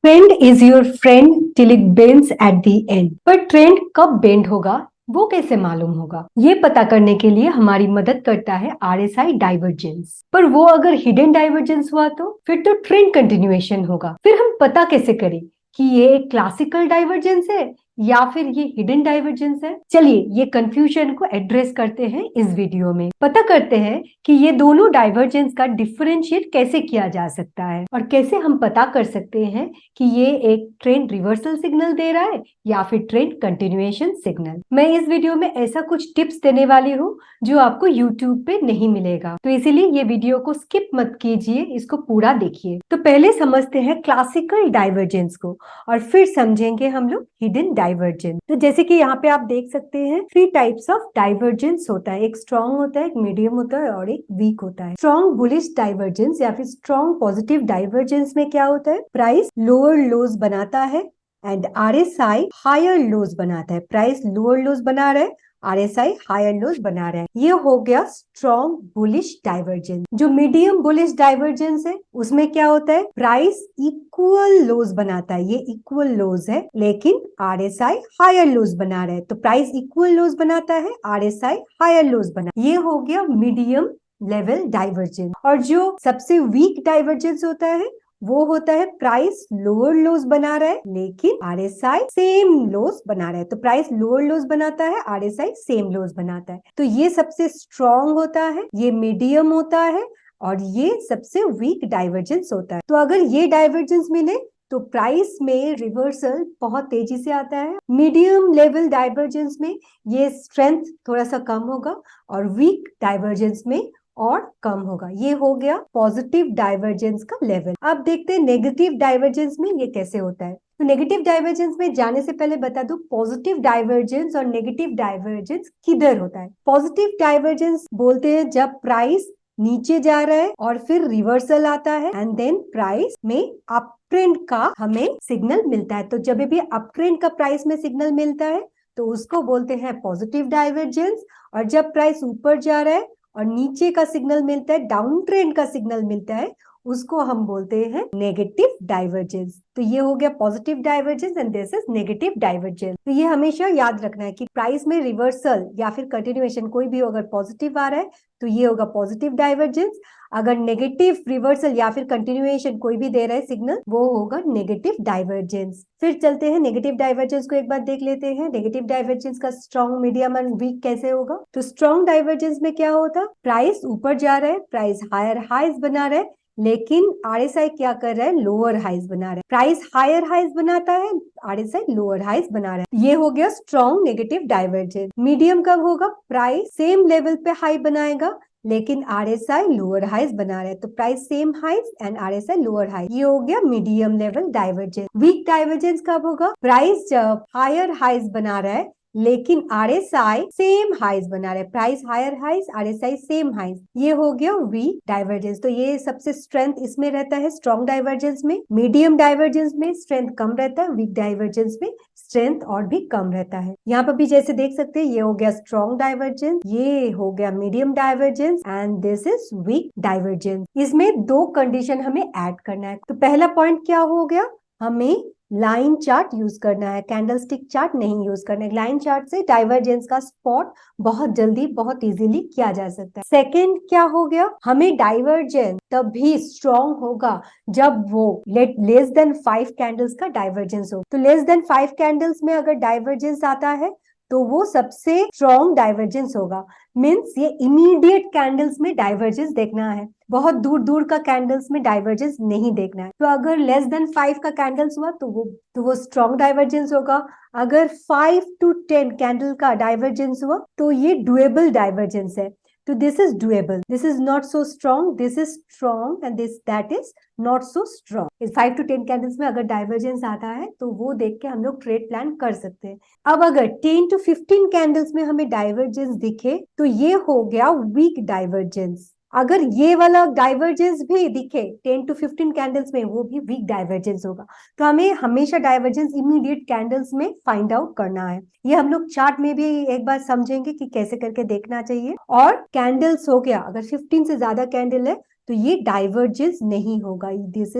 Trend is your friend till it bends at the end. पर trend कब bend होगा वो कैसे मालूम होगा? ये पता करने के लिए हमारी मदद करता है आरएसआई डाइवर्जेंस। पर वो अगर हिडन डाइवर्जेंस हुआ तो फिर तो ट्रेंड कंटिन्यूएशन होगा। फिर हम पता कैसे करें कि ये एक क्लासिकल डाइवर्जेंस है या फिर ये हिडन डाइवर्जेंस है? चलिए ये कंफ्यूजन को एड्रेस करते हैं इस वीडियो में। पता करते हैं कि ये दोनों डाइवर्जेंस का डिफरेंशिएट कैसे किया जा सकता है और कैसे हम पता कर सकते हैं कि ये एक ट्रेंड रिवर्सल सिग्नल दे रहा है या फिर ट्रेंड कंटिन्यूएशन सिग्नल। मैं इस वीडियो में ऐसा कुछ टिप्स देने वाली हूँ जो आपको यूट्यूब पे नहीं मिलेगा, तो इसीलिए ये वीडियो को स्किप मत कीजिए, इसको पूरा देखिए। तो पहले समझते हैं क्लासिकल डाइवर्जेंस को और फिर समझेंगे हम लोग हिडन डाइवर्जेंस। तो जैसे कि यहाँ पे आप देख सकते हैं 3 टाइप्स ऑफ डाइवर्जेंस होता है। एक स्ट्रॉन्ग होता है, एक मीडियम होता है और एक वीक होता है। स्ट्रॉन्ग बुलिश डाइवर्जेंस या फिर स्ट्रॉन्ग पॉजिटिव डाइवर्जेंस में क्या होता है? प्राइस लोअर लोज बनाता है एंड आरएसआई हायर लोज बनाता है। प्राइस लोअर लोज बना रहा है, आरएसआई हायर लोज बना रहा है। ये हो गया स्ट्रॉन्ग बुलिश डाइवर्जेंस। जो मीडियम बुलिश डाइवर्जेंस है उसमें क्या होता है? प्राइस इक्वल लोज बनाता है। ये इक्वल लोज है लेकिन आरएसआई हायर लोज बना रहा है, तो प्राइस इक्वल लोज बनाता है, आरएसआई हायर लोज बना। ये हो गया मीडियम लेवल डाइवर्जेंस। और जो सबसे वीक डाइवर्जेंस होता है वो होता है प्राइस लोअर लोज बना रहा है लेकिन आरएसआई सेम लोज बना रहा है। तो प्राइस लोअर लोज बनाता है, आरएसआई सेम लोज बनाता है। तो ये सबसे स्ट्रॉन्ग होता है, ये मीडियम होता है और ये सबसे वीक डाइवर्जेंस होता है। तो अगर ये डाइवर्जेंस मिले तो प्राइस में रिवर्सल बहुत तेजी से आता है। मीडियम लेवल डाइवर्जेंस में ये स्ट्रेंथ थोड़ा सा कम होगा और वीक डाइवर्जेंस में और कम होगा। ये हो गया पॉजिटिव डाइवर्जेंस का लेवल। अब देखते हैं नेगेटिव डाइवर्जेंस में ये कैसे होता है। तो नेगेटिव डाइवर्जेंस में जाने से पहले बता दूं पॉजिटिव डाइवर्जेंस और नेगेटिव डाइवर्जेंस किधर होता है। पॉजिटिव डाइवर्जेंस बोलते हैं जब प्राइस नीचे जा रहा है और फिर रिवर्सल आता है एंड देन प्राइस में अप ट्रेंड का हमें सिग्नल मिलता है। तो जब भी अप ट्रेंड का प्राइस में सिग्नल मिलता है तो उसको बोलते हैं पॉजिटिव डाइवर्जेंस। और जब प्राइस ऊपर जा रहा है और नीचे का सिग्नल मिलता है, डाउन ट्रेंड का सिग्नल मिलता है, उसको हम बोलते हैं नेगेटिव डाइवर्जेंस। तो ये हो गया positive divergence and this is negative divergence. तो ये हमेशा याद रखना है कि प्राइस में रिवर्सल या फिर कंटिन्यूएशन कोई भी अगर पॉजिटिव आ रहा है तो ये होगा पॉजिटिव डाइवर्जेंस। अगर नेगेटिव रिवर्सल या फिर कंटिन्यूएशन कोई भी दे रहा है सिग्नल, वो होगा नेगेटिव डाइवर्जेंस। फिर चलते हैं नेगेटिव डाइवर्जेंस को एक बार देख लेते हैं। नेगेटिव डाइवर्जेंस का स्ट्रॉन्ग, मीडियम एंड वीक कैसे होगा? तो स्ट्रॉन्ग डाइवर्जेंस में क्या होता? प्राइस ऊपर जा रहा है, प्राइस हायर हाइज बना रहा है लेकिन आरएसआई क्या कर रहा है? लोअर हाइज बना रहा है। प्राइस हायर हाइज बनाता है, आरएसआई लोअर हाइज बना रहा है। ये हो गया स्ट्रॉन्ग नेगेटिव डाइवर्जेंस। मीडियम कब होगा? प्राइस सेम लेवल पे हाई बनाएगा लेकिन आरएसआई लोअर हाइज बना रहा है, तो price same highs and RSI lower highs. ये हो गया medium level divergence. Weak divergence कब होगा? प्राइस जब हायर हाइज बना रहा है लेकिन आरएसआई सेम हाइज बना रहे, price higher highs, RSI same highs. ये हो गया वीक डाइवर्जेंस। तो ये सबसे स्ट्रेंथ इसमें रहता है स्ट्रॉन्ग डाइवर्जेंस में। मीडियम डाइवर्जेंस में स्ट्रेंथ कम रहता है, वीक डाइवर्जेंस में स्ट्रेंथ और भी कम रहता है। यहाँ पर भी जैसे देख सकते हैं ये हो गया स्ट्रॉन्ग डाइवर्जेंस, ये हो गया medium divergence and this is weak divergence. इसमें 2 कंडीशन हमें ऐड करना है। तो पहला पॉइंट क्या हो गया? हमें लाइन चार्ट यूज करना है, कैंडलस्टिक चार्ट नहीं यूज करना है। लाइन चार्ट से डाइवर्जेंस का स्पॉट बहुत जल्दी बहुत इजीली किया जा सकता है। सेकंड क्या हो गया? हमें डाइवर्जेंस तभी स्ट्रॉन्ग होगा जब वो लेस देन 5 कैंडल्स का डाइवर्जेंस हो। तो लेस देन 5 कैंडल्स में अगर डाइवर्जेंस आता है तो वो सबसे स्ट्रॉन्ग डाइवर्जेंस होगा। मीन्स ये इमीडिएट कैंडल्स में डाइवर्जेंस देखना है, बहुत दूर दूर का कैंडल्स में डाइवर्जेंस नहीं देखना है। तो अगर लेस देन 5 का कैंडल्स हुआ तो वो स्ट्रॉन्ग डाइवर्जेंस होगा। अगर 5 to 10 कैंडल का डाइवर्जेंस हुआ तो ये डुएबल डाइवर्जेंस है। तो this is doable, this is not so strong, this is strong and this that is not so strong. 5 to 10 candles में अगर डाइवर्जेंस आता है तो वो देख के हम लोग ट्रेड प्लान कर सकते हैं। अब अगर 10 to 15 कैंडल्स में हमें डाइवर्जेंस दिखे तो ये हो गया वीक डाइवर्जेंस। अगर ये वाला डाइवर्जेंस भी दिखे 10 to 15 कैंडल्स में, वो भी वीक डाइवर्जेंस होगा। तो हमें हमेशा डाइवर्जेंस इमीडिएट कैंडल्स में फाइंड आउट करना है। ये हम लोग चार्ट में भी एक बार समझेंगे कि कैसे करके देखना चाहिए। और कैंडल्स हो गया, अगर 15 से ज्यादा कैंडल है तो ये डाइवर्जेंस नहीं होगा। This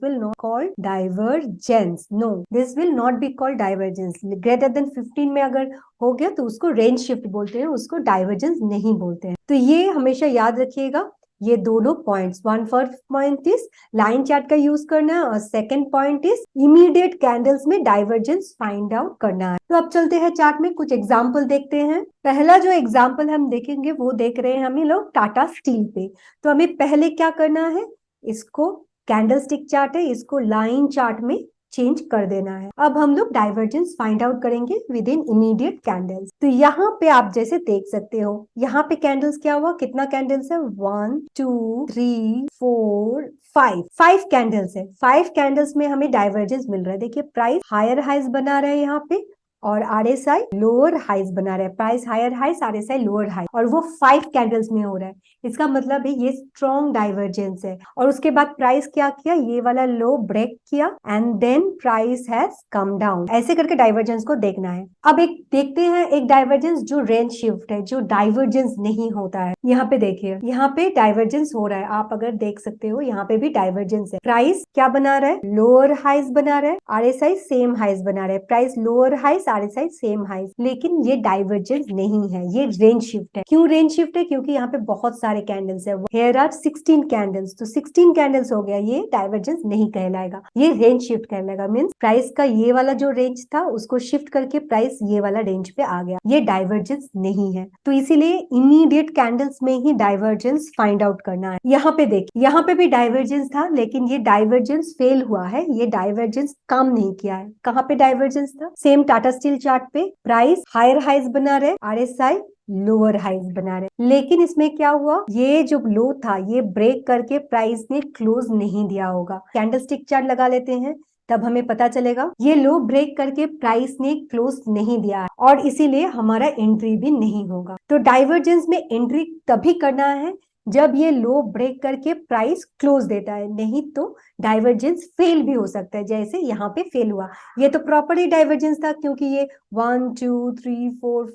will not called divergence, no this will not be called divergence. Greater than 15 में अगर हो गया तो उसको रेंज शिफ्ट बोलते हैं, उसको डाइवर्जेंस नहीं बोलते हैं। तो ये हमेशा याद रखिएगा, ये दोनों points. One first point is line chart का यूज करना है और second point is immediate candles में डाइवर्जेंस फाइंड आउट करना है। तो अब चलते हैं चार्ट में, कुछ एग्जांपल देखते हैं। पहला जो एग्जांपल हम देखेंगे वो देख रहे हैं हम लोग टाटा स्टील पे। तो हमें पहले क्या करना है, इसको कैंडल स्टिक चार्ट है, इसको लाइन चार्ट में चेंज कर देना है। अब हम लोग डाइवर्जेंस फाइंड आउट करेंगे विद इन इमीडिएट कैंडल्स। तो यहाँ पे आप जैसे देख सकते हो, यहाँ पे कैंडल्स क्या हुआ, कितना कैंडल्स है, 1 2 3 4 5 कैंडल्स है। 5 कैंडल्स में हमें डाइवर्जेंस मिल रहा है। देखिए प्राइस हायर हाइज बना रहा है यहाँ पे और आरएसआई लोअर हाइज बना रहा है। Price higher highs, RSI lower high, और वो 5 कैंडल्स में हो रहा है। इसका मतलब है ये स्ट्रॉन्ग डाइवर्जेंस है। और उसके बाद प्राइस क्या किया, ये वाला लो ब्रेक किया and then price has come down. ऐसे करके डाइवर्जेंस को देखना है। अब एक देखते हैं एक डाइवर्जेंस जो रेंज शिफ्ट है, जो डाइवर्जेंस नहीं होता है। यहाँ पे देखिए, यहाँ पे डाइवर्जेंस हो रहा है, आप अगर देख सकते हो यहाँ पे भी डाइवर्जेंस है। प्राइस क्या बना रहा है, लोअर हाइज बना रहा है, आरएसआई सेम हाइज बना रहा है। Price lower highs, RSI same highs, लेकिन ये डाइवर्जेंस नहीं है, ये रेंज शिफ्ट है। क्यों रेंज शिफ्ट है, क्योंकि यहाँ पे बहुत सारे कैंडल्स है। हेयर आर 16 कैंडल्स, तो 16 कैंडल्स हो गया, ये डाइवर्जेंस नहीं कहलाएगा, ये रेंज शिफ्ट कहलाएगा। मींस प्राइस का ये वाला जो रेंज था उसको शिफ्ट करके प्राइस ये वाला रेंज पे आ गया, ये डाइवर्जेंस नहीं है। तो इसीलिए इमीडिएट कैंडल्स में ही डाइवर्जेंस फाइंड आउट करना है। यहाँ पे देखिए, यहाँ पे भी डाइवर्जेंस था, लेकिन ये डाइवर्जेंस फेल हुआ है, ये डाइवर्जेंस काम नहीं किया है। कहाँ पे डाइवर्जेंस था, सेम टाटा स्टील चार्ट पे प्राइस हायर हाइज बना रहे, आरएसआई लोअर हाइज बना रहे, लेकिन इसमें क्या हुआ, ये जो लो था ये ब्रेक करके प्राइस ने क्लोज नहीं दिया होगा। कैंडलस्टिक चार्ट लगा लेते हैं, तब हमें पता चलेगा ये लो ब्रेक करके प्राइस ने क्लोज नहीं दिया है और इसीलिए हमारा एंट्री भी नहीं होगा। तो डाइवर्जेंस में एंट्री तभी करना है जब ये लो ब्रेक करके प्राइस क्लोज देता है, नहीं तो डाइवर्जेंस फेल भी हो सकता है, जैसे यहाँ पे फेल हुआ। ये तो प्रॉपर ही डाइवर्जेंस था, क्योंकि ये 1 2 3 4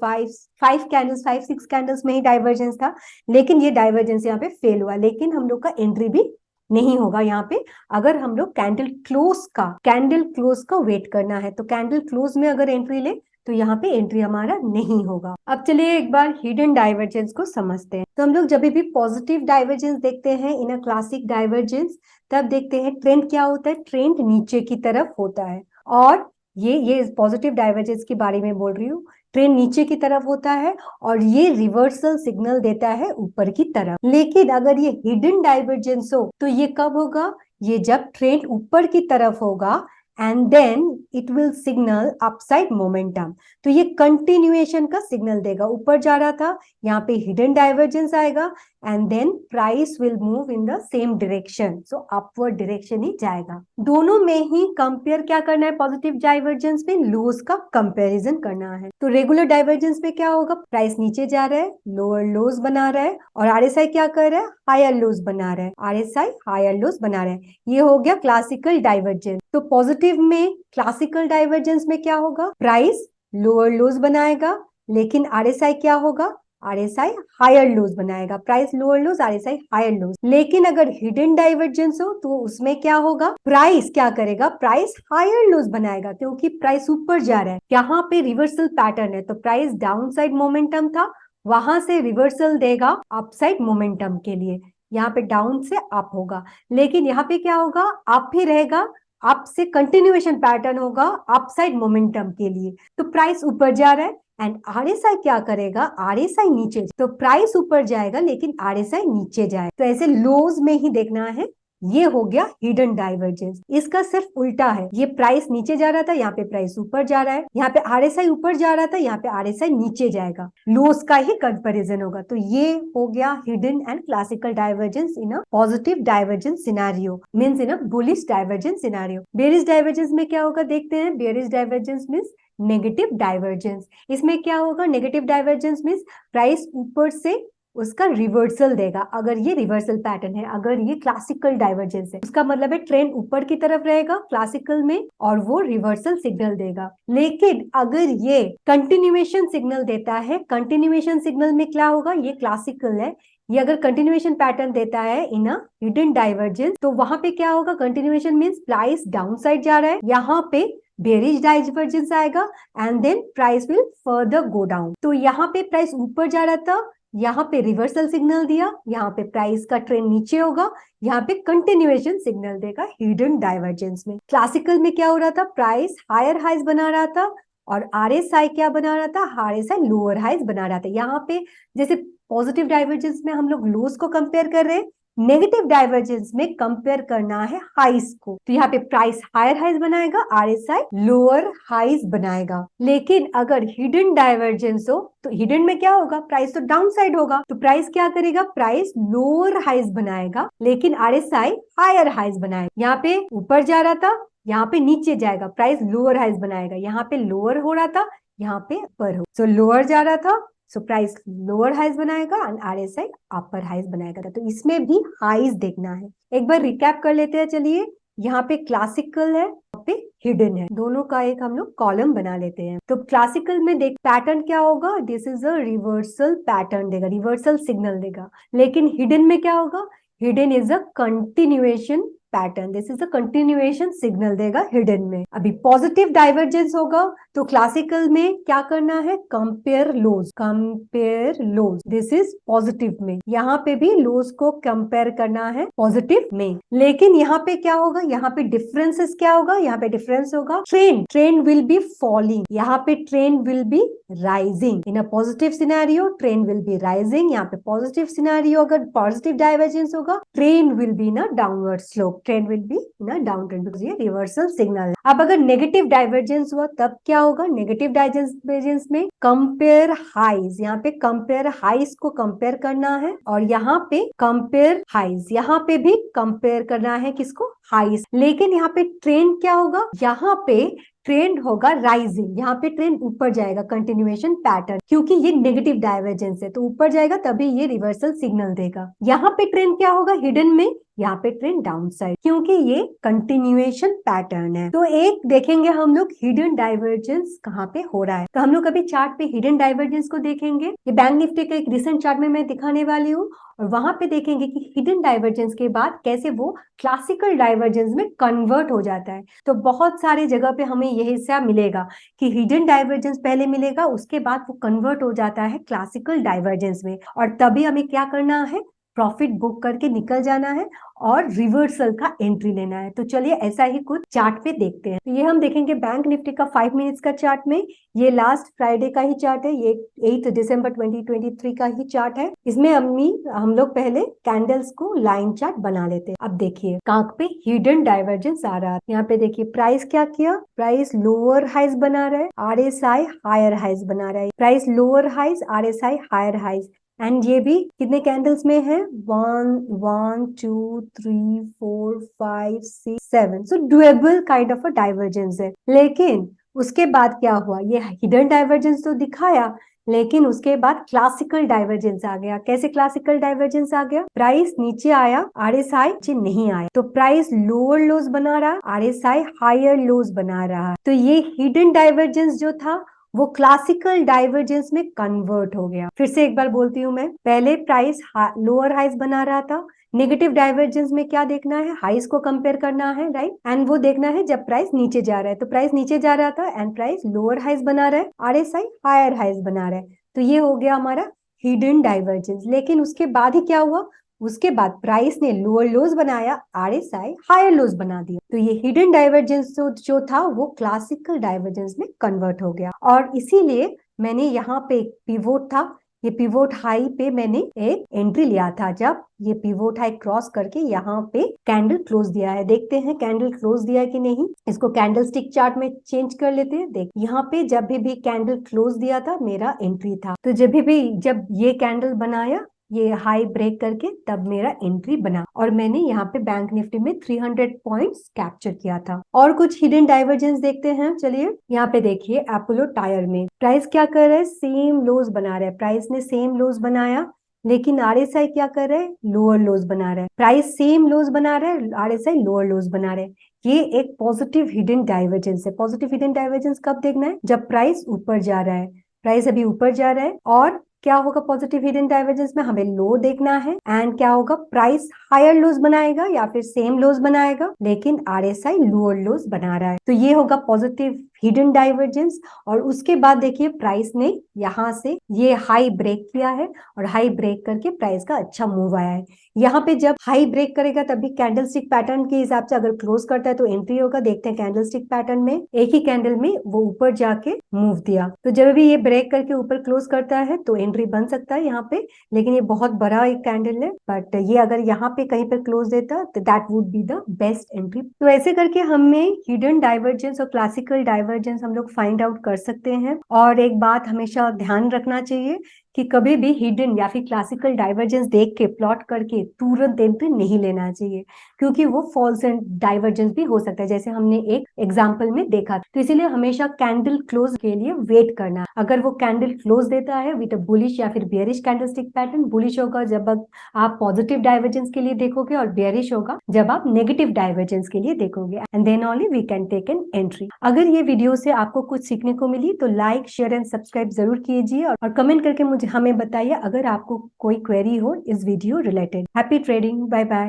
5 कैंडल्स, 5 6 कैंडल्स में ही डाइवर्जेंस था, लेकिन ये डाइवर्जेंस यहाँ पे फेल हुआ, लेकिन हम लोग का एंट्री भी नहीं होगा यहाँ पे। अगर हम लोग कैंडल क्लोज का वेट करना है, तो कैंडल क्लोज में अगर एंट्री ले तो यहाँ पे एंट्री हमारा नहीं होगा। अब चलिए एक बार हिडन डाइवर्जेंस को समझते हैं। तो हम लोग जब भी पॉजिटिव डाइवर्जेंस देखते हैं इन अ क्लासिक डाइवर्जेंस, तब देखते हैं ट्रेंड क्या होता है, ट्रेंड नीचे की तरफ होता है। और ये पॉजिटिव डाइवर्जेंस के बारे में बोल रही हूँ, ट्रेंड नीचे की तरफ होता है और ये रिवर्सल सिग्नल देता है ऊपर की तरफ। लेकिन अगर ये हिडन डाइवर्जेंस हो तो ये कब होगा, ये जब ट्रेंड ऊपर की तरफ होगा and then it will signal upside momentum. तो ये कंटिन्यूएशन का सिग्नल देगा, ऊपर जा रहा था, यहाँ पे हिडन डाइवर्जेंस आएगा and then price will move in the same direction, so upward direction ही जाएगा। दोनों में ही कंपेयर क्या करना है, पॉजिटिव डाइवर्जेंस में लोज का कंपैरिजन करना है। तो रेगुलर डाइवर्जेंस में क्या होगा, प्राइस नीचे जा रहा है, लोअर लोज बना रहा है, और आरएसआई क्या कर रहा है, हायर लोज बना रहा है, आरएसआई हायर लोज बना रहा है। ये हो गया क्लासिकल डाइवर्जेंस। तो पॉजिटिव में क्लासिकल डाइवर्जेंस में क्या होगा, प्राइस लोअर लोज बनाएगा, लेकिन आरएसआई क्या होगा, आरएसआई हायर लोज बनाएगा। Price lower lows, RSI higher lows. लेकिन अगर हिडन डाइवर्जेंस हो तो उसमें क्या होगा, प्राइस क्या करेगा, प्राइस हायर लोज बनाएगा, क्योंकि प्राइस ऊपर जा रहा है। यहाँ पे रिवर्सल पैटर्न है, तो प्राइस डाउन साइड मोमेंटम था, वहां से रिवर्सल देगा अपसाइड मोमेंटम के लिए, यहाँ पे डाउन से अप होगा। लेकिन यहाँ पे क्या होगा, अप ही रहेगा, अप से कंटिन्यूएशन पैटर्न होगा अपसाइड मोमेंटम के लिए। तो प्राइस ऊपर जा रहा है एंड आरएसआई क्या करेगा, आरएसआई नीचे, तो प्राइस ऊपर जाएगा लेकिन आरएसआई नीचे जाएगा। तो ऐसे लोज में ही देखना है। ये हो गया हिडन डाइवर्जेंस। इसका सिर्फ उल्टा है, ये प्राइस नीचे जा रहा था, यहाँ पे प्राइस ऊपर जा रहा है, यहाँ पे आरएसआई ऊपर जा रहा था, यहाँ पे आरएसआई नीचे जाएगा, लोस का ही कंपैरिजन होगा। तो ये हो गया hidden and classical divergence in a positive divergence scenario, means in a bullish divergence scenario. Bearish divergence में क्या होगा, देखते हैं। Bearish divergence means negative divergence. इसमें क्या होगा, नेगेटिव डाइवर्जेंस मींस प्राइस ऊपर से उसका रिवर्सल देगा। अगर ये रिवर्सल पैटर्न है, अगर ये क्लासिकल डाइवर्जेंस है, उसका मतलब है ट्रेंड ऊपर की तरफ रहेगा क्लासिकल में और वो रिवर्सल सिग्नल देगा। लेकिन अगर ये कंटिन्यूएशन सिग्नल देता है, कंटिन्यूएशन सिग्नल में क्या होगा, ये क्लासिकल है, ये अगर कंटिन्यूएशन पैटर्न देता है इन अ हिडन डाइवर्जेंस, तो वहां पे क्या होगा, continuation means price down side जा रहा है, यहाँ पे बेरिश डाइवर्जेंस आएगा and then price will further go down. तो यहाँ पे प्राइस ऊपर जा रहा था, यहाँ पे रिवर्सल सिग्नल दिया, यहाँ पे प्राइस का ट्रेंड नीचे होगा, यहाँ पे कंटिन्यूएशन सिग्नल देगा हिडन डाइवर्जेंस में। क्लासिकल में क्या हो रहा था, प्राइस हायर हाइज बना रहा था और आरएसआई क्या बना रहा था, आरएसआई लोअर हाइज बना रहा था। यहाँ पे जैसे पॉजिटिव डाइवर्जेंस में हम लोग लोस को कंपेयर कर रहे हैं, नेगेटिव डाइवर्जेंस में कंपेयर करना है हाइस को। तो यहाँ पे प्राइस हायर हाइज बनाएगा, आरएसआई लोअर हाइज बनाएगा। लेकिन अगर हिडन डाइवर्जेंस हो तो हिडन में क्या होगा, प्राइस तो डाउन साइड होगा, तो प्राइस क्या करेगा, प्राइस लोअर हाइज बनाएगा, लेकिन आरएसआई हायर हाइज बनाएगा। यहाँ पे ऊपर जा रहा था, यहाँ पे नीचे जाएगा, प्राइस लोअर हाइज बनाएगा। यहाँ पे लोअर हो रहा था, यहाँ पे अपर हो, सो लोअर जा रहा था, सो प्राइस लोअर हाइज बनाएगा एंड आरएसआई अपर हाइज बनाएगा। तो इसमें भी हाइज देखना है। एक बार रिकैप कर लेते हैं, चलिए। यहाँ पे क्लासिकल है, यहाँ पे हिडन है, दोनों का एक हम लोग कॉलम बना लेते हैं। तो क्लासिकल में देख पैटर्न क्या होगा, this is a reversal pattern देगा, रिवर्सल सिग्नल देगा। लेकिन हिडन में क्या होगा, hidden is a continuation pattern, this is a continuation signal देगा हिडन में। अभी पॉजिटिव डाइवर्जेंस होगा तो क्लासिकल में क्या करना है, compare lows, compare lows, this is positive में। यहाँ पे भी लोज को कंपेयर करना है पॉजिटिव में। लेकिन यहाँ पे क्या होगा, यहाँ पे डिफरेंसेस क्या होगा, यहाँ पे डिफरेंस होगा ट्रेंड विल बी फॉलिंग, यहाँ पे trend will be rising. In a positive scenario trend will be rising, यहाँ पे पॉजिटिव सिनेरियो अगर पॉजिटिव डाइवर्जेंस होगा trend will be in a downward slope, trend will be in a down trend, because ये reversal signal है। अब अगर negative divergence हुआ तब क्या होगा, नेगेटिव डाइवर्जेंस में कंपेयर हाइज, यहाँ पे कंपेयर हाइज को कंपेयर करना है और यहाँ पे कंपेयर हाइज, यहाँ पे भी कंपेयर करना है किसको, हाइज। लेकिन यहाँ पे ट्रेंड क्या होगा, यहाँ पे ट्रेंड होगा राइजिंग, यहाँ पे ट्रेंड ऊपर जाएगा, कंटिन्यूएशन पैटर्न, क्योंकि ये नेगेटिव डाइवर्जेंस है तो ऊपर जाएगा, तभी ये रिवर्सल सिग्नल देगा। यहाँ पे ट्रेंड क्या होगा हिडन में, यहाँ पे ट्रेंड डाउन साइड, क्योंकि ये कंटिन्यूएशन पैटर्न है। तो एक देखेंगे हम लोग हिडन डाइवर्जेंस कहाँ पे हो रहा है। तो हम लोग अभी चार्ट पे हिडन डाइवर्जेंस को देखेंगे। ये बैंक निफ्टी का एक रिसेंट चार्ट में मैं दिखाने वाली हूँ और वहां पे देखेंगे कि हिडन डाइवर्जेंस के बाद कैसे वो क्लासिकल डाइवर्जेंस में कन्वर्ट हो जाता है। तो बहुत सारे जगह पे हमें यह हिस्सा मिलेगा कि हिडन डाइवर्जेंस पहले मिलेगा, उसके बाद वो कन्वर्ट हो जाता है क्लासिकल डाइवर्जेंस में, और तभी हमें क्या करना है, प्रॉफिट बुक करके निकल जाना है और रिवर्सल का एंट्री लेना है। तो चलिए ऐसा ही कुछ चार्ट पे देखते हैं। तो ये हम देखेंगे बैंक निफ्टी का 5 मिनट्स का चार्ट में। ये लास्ट फ्राइडे का ही चार्ट है, ये 8 दिसंबर 2023 का ही चार्ट है। इसमें हम लोग पहले कैंडल्स को लाइन चार्ट बना लेते हैं। अब देखिए कहाँ पे हिडन डाइवर्जेंस आ रहा है। यहाँ पे देखिए प्राइस क्या किया, प्राइस लोअर हाइज बना रहा है, आरएसआई हायर हाइज बना रहा है, price lower highs, RSI higher highs. And ये भी कितने कैंडल्स में है, 1 2 3 4 5 6 7, सो doable kind of a divergence है। लेकिन उसके बाद क्या हुआ, ये हिडन डाइवर्जेंस तो दिखाया, लेकिन उसके बाद क्लासिकल डाइवर्जेंस आ गया। कैसे क्लासिकल डाइवर्जेंस आ गया, प्राइस नीचे आया, आरएसआई नीचे नहीं आया, तो प्राइस लोअर लोज बना रहा, आरएसआई हायर लोज बना रहा। तो ये हिडन डाइवर्जेंस जो था वो क्लासिकल डाइवर्जेंस में कन्वर्ट हो गया। फिर से एक बार बोलती हूँ मैं, पहले प्राइस लोअर हाइज बना रहा था, नेगेटिव डाइवर्जेंस में क्या देखना है, हाइज को कंपेयर करना है, राइट, एंड वो देखना है जब प्राइस नीचे जा रहा है। तो प्राइस नीचे जा रहा था एंड प्राइस लोअर हाइज बना रहा है, आरएसआई हायर हाइज बना रहा है, तो ये हो गया हमारा हिडन डाइवर्जेंस। लेकिन उसके बाद ही क्या हुआ, उसके बाद प्राइस ने लोअर लोज बनाया, आरएसआई हायर लोज बना दिया। तो ये हिडन डाइवर्जेंस जो था वो क्लासिकल डाइवर्जेंस में कन्वर्ट हो गया। और इसीलिए मैंने यहाँ पे एक पिवोट था, ये पिवोट हाई पे मैंने एक एंट्री लिया था, जब ये पिवोट हाई क्रॉस करके यहाँ पे कैंडल क्लोज दिया है। देखते हैं कैंडल क्लोज दिया है कि नहीं। इसको कैंडल स्टिक चार्ट में चेंज कर लेते हैं। देख यहाँ पे जब भी कैंडल क्लोज दिया था मेरा एंट्री था, तो जब ये कैंडल बनाया, ये हाई ब्रेक करके, तब मेरा एंट्री बना और मैंने यहाँ पे बैंक निफ्टी में 300 पॉइंट्स कैप्चर किया था। और कुछ हिडन डाइवर्जेंस देखते हैं, चलिए। यहाँ पे देखिए अपोलो टायर में प्राइस क्या कर रहा है, सेम लोज बना रहा है, प्राइस ने सेम लोज बनाया, लेकिन आरएसआई क्या कर रहा है, लोअर लोज बना रहा है। प्राइस सेम लोज बना रहा है, आरएसआई लोअर लोज बना रहे हैं। ये एक पॉजिटिव हिडन डाइवर्जेंस है। पॉजिटिव हिडन डाइवर्जेंस कब देखना है, जब प्राइस ऊपर जा रहा है, प्राइस अभी ऊपर जा रहा है और क्या होगा पॉजिटिव हिडन डाइवर्जेंस में, हमें लो देखना है। एंड क्या होगा, प्राइस हायर लोज बनाएगा या फिर सेम लोज बनाएगा, लेकिन आरएसआई लोअर लोज बना रहा है, तो ये होगा पॉजिटिव हिडन डाइवर्जेंस। और उसके बाद देखिए प्राइस ने यहाँ से ये हाई ब्रेक किया है और हाई ब्रेक करके प्राइस का अच्छा मूव आया है। यहाँ पे जब हाई ब्रेक करेगा तभी कैंडलस्टिक पैटर्न के हिसाब से अगर क्लोज करता है तो एंट्री होगा। देखते हैं कैंडलस्टिक पैटर्न में एक ही कैंडल में वो ऊपर जाके मूव दिया, तो जब भी ये ब्रेक करके ऊपर क्लोज करता है तो एंट्री बन सकता है यहाँ पे, लेकिन ये बहुत बड़ा एक कैंडल है, बट ये अगर यहाँ पे कहीं पर क्लोज देता तो that would be the best entry. तो ऐसे करके हमें हिडन डाइवर्जेंस और क्लासिकल डाइवर्जेंस हम लोग फाइंड आउट कर सकते हैं। और एक बात हमेशा ध्यान रखना चाहिए कि कभी भी हिडन या फिर क्लासिकल डाइवर्जेंस देख के प्लॉट करके तुरंत एंट्री नहीं लेना चाहिए, क्योंकि वो फॉल्स एंड डाइवर्जेंस भी हो सकता है, जैसे हमने एक एग्जांपल में देखा। तो इसीलिए हमेशा कैंडल क्लोज के लिए वेट करना। अगर वो कैंडल क्लोज देता है विद अ बुलिश या फिर बेयरिश कैंडलस्टिक पैटर्न, बुलिश होगा जब आप पॉजिटिव डाइवर्जेंस के लिए देखोगे और बेयरिश होगा जब आप नेगेटिव डाइवर्जेंस के लिए देखोगे, and then only we can take an entry. अगर ये वीडियो से आपको कुछ सीखने को मिली तो लाइक शेयर एंड सब्सक्राइब जरूर कीजिए और कमेंट करके मुझे हमें बताइए अगर आपको कोई क्वेरी हो इस video related. Happy trading, bye bye.